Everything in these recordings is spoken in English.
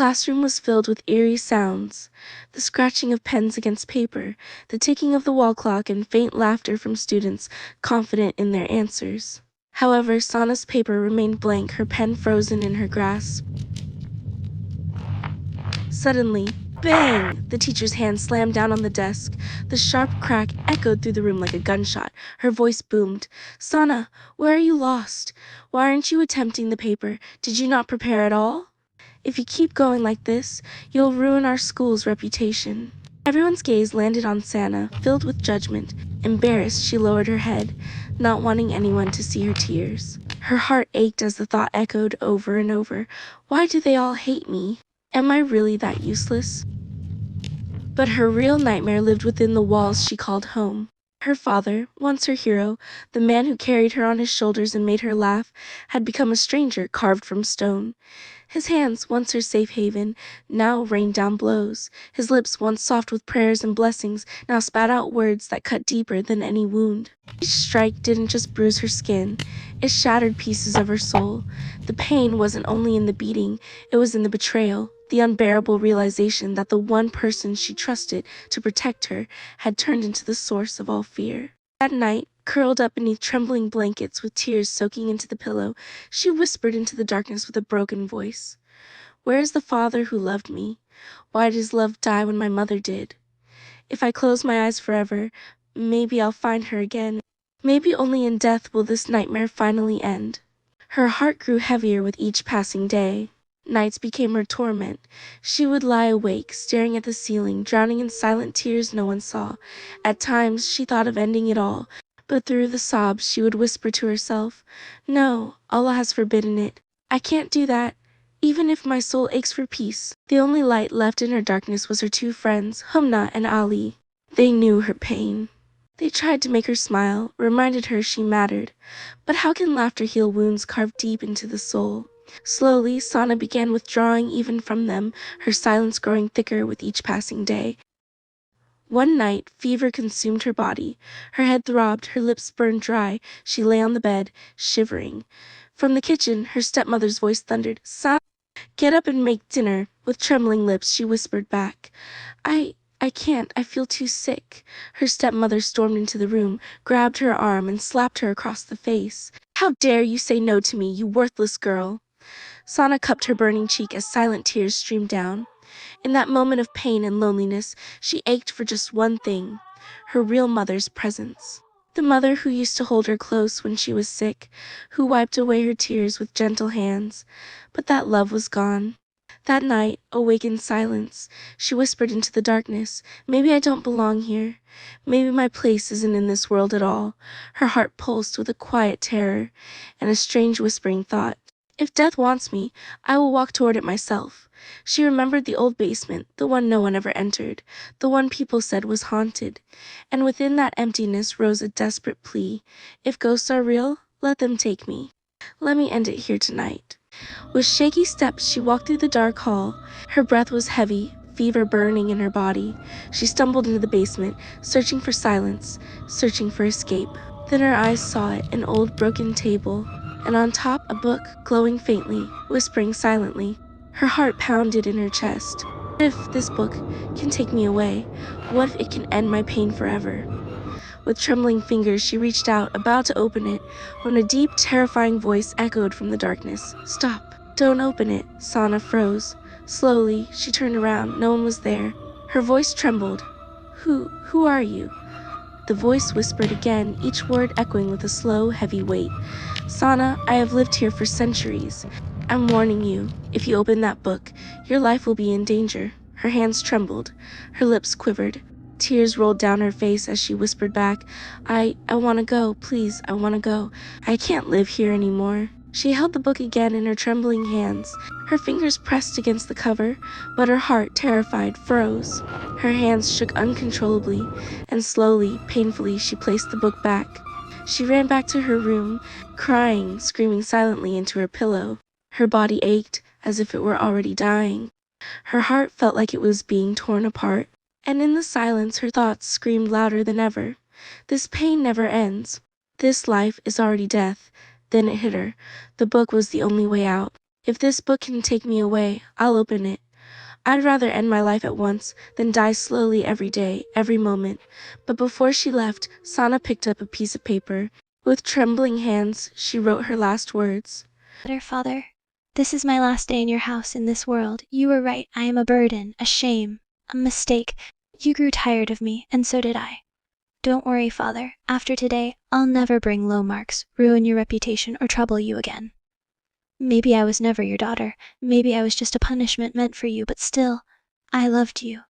classroom was filled with eerie sounds, the scratching of pens against paper, the ticking of the wall clock, and faint laughter from students confident in their answers. However, Sana's paper remained blank, her pen frozen in her grasp. Suddenly, bang! The teacher's hand slammed down on the desk. The sharp crack echoed through the room like a gunshot. Her voice boomed. "Sana, where are you lost? Why aren't you attempting the paper? Did you not prepare at all? If you keep going like this, you'll ruin our school's reputation." Everyone's gaze landed on Sana, filled with judgment. Embarrassed, she lowered her head, not wanting anyone to see her tears. Her heart ached as the thought echoed over and over. Why do they all hate me? Am I really that useless? But her real nightmare lived within the walls she called home. Her father, once her hero, the man who carried her on his shoulders and made her laugh, had become a stranger carved from stone. His hands, once her safe haven, now rained down blows. His lips, once soft with prayers and blessings, now spat out words that cut deeper than any wound. Each strike didn't just bruise her skin, it shattered pieces of her soul. The pain wasn't only in the beating, it was in the betrayal. The unbearable realization that the one person she trusted to protect her had turned into the source of all fear. That night, curled up beneath trembling blankets with tears soaking into the pillow, she whispered into the darkness with a broken voice. "Where is the father who loved me? Why did his love die when my mother did? If I close my eyes forever, maybe I'll find her again. Maybe only in death will this nightmare finally end." Her heart grew heavier with each passing day. Nights became her torment. She would lie awake, staring at the ceiling, drowning in silent tears no one saw. At times, she thought of ending it all, but through the sobs she would whisper to herself, "No, Allah has forbidden it. I can't do that, even if my soul aches for peace." The only light left in her darkness was her two friends, Humna and Ali. They knew her pain. They tried to make her smile, reminded her she mattered. But how can laughter heal wounds carved deep into the soul? Slowly, Sana began withdrawing even from them, her silence growing thicker with each passing day. One night, fever consumed her body. Her head throbbed, her lips burned dry. She lay on the bed, shivering. From the kitchen, her stepmother's voice thundered, "Sana, get up and make dinner." With trembling lips, she whispered back, I can't, I feel too sick." Her stepmother stormed into the room, grabbed her arm, and slapped her across the face. "How dare you say no to me, you worthless girl?" Sana cupped her burning cheek as silent tears streamed down. In that moment of pain and loneliness, she ached for just one thing, her real mother's presence. The mother who used to hold her close when she was sick, who wiped away her tears with gentle hands. But that love was gone. That night, awake in silence, she whispered into the darkness, "Maybe I don't belong here. Maybe my place isn't in this world at all." Her heart pulsed with a quiet terror and a strange whispering thought, "If death wants me, I will walk toward it myself." She remembered the old basement, the one no one ever entered, the one people said was haunted. And within that emptiness rose a desperate plea. If ghosts are real, let them take me. Let me end it here tonight. With shaky steps, she walked through the dark hall. Her breath was heavy, fever burning in her body. She stumbled into the basement, searching for silence, searching for escape. Then her eyes saw it, an old broken table, and on top a book, glowing faintly, whispering silently. Her heart pounded in her chest. What if this book can take me away? What if it can end my pain forever? With trembling fingers, she reached out, about to open it, when a deep, terrifying voice echoed from the darkness. "Stop! Don't open it!" Sana froze. Slowly, she turned around. No one was there. Her voice trembled. Who are you?" The voice whispered again, each word echoing with a slow, heavy weight. "Sana, I have lived here for centuries. I'm warning you, if you open that book, your life will be in danger." Her hands trembled. Her lips quivered. Tears rolled down her face as she whispered back, I want to go, please, I want to go. I can't live here anymore." She held the book again in her trembling hands. Her fingers pressed against the cover, but her heart, terrified, froze. Her hands shook uncontrollably, and slowly, painfully, she placed the book back. She ran back to her room, crying, screaming silently into her pillow. Her body ached, as if it were already dying. Her heart felt like it was being torn apart. And in the silence, her thoughts screamed louder than ever. This pain never ends. This life is already death. Then it hit her. The book was the only way out. If this book can take me away, I'll open it. I'd rather end my life at once than die slowly every day, every moment. But before she left, Sana picked up a piece of paper. With trembling hands, she wrote her last words. Father, this is my last day in your house in this world. You were right. I am a burden, a shame, a mistake. You grew tired of me, and so did I. Don't worry, Father. After today, I'll never bring low marks, ruin your reputation, or trouble you again. Maybe I was never your daughter. Maybe I was just a punishment meant for you, but still, I loved you.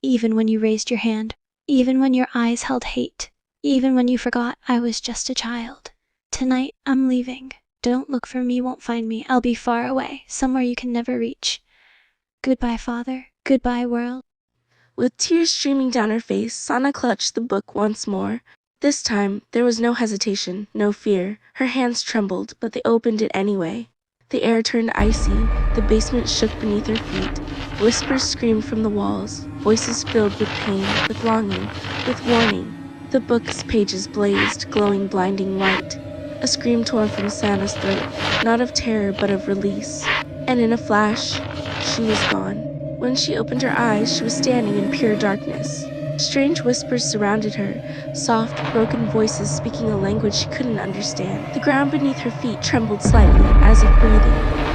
Even when you raised your hand, even when your eyes held hate, even when you forgot I was just a child. Tonight, I'm leaving. Don't look for me, won't find me. I'll be far away, somewhere you can never reach. Goodbye, Father. Goodbye, world. With tears streaming down her face, Sana clutched the book once more. This time, there was no hesitation, no fear. Her hands trembled, but they opened it anyway. The air turned icy, the basement shook beneath her feet. Whispers screamed from the walls, voices filled with pain, with longing, with warning. The book's pages blazed, glowing blinding white. A scream tore from Sana's throat, not of terror but of release. And in a flash, she was gone. When she opened her eyes, she was standing in pure darkness. Strange whispers surrounded her, soft, broken voices speaking a language she couldn't understand. The ground beneath her feet trembled slightly, as if breathing.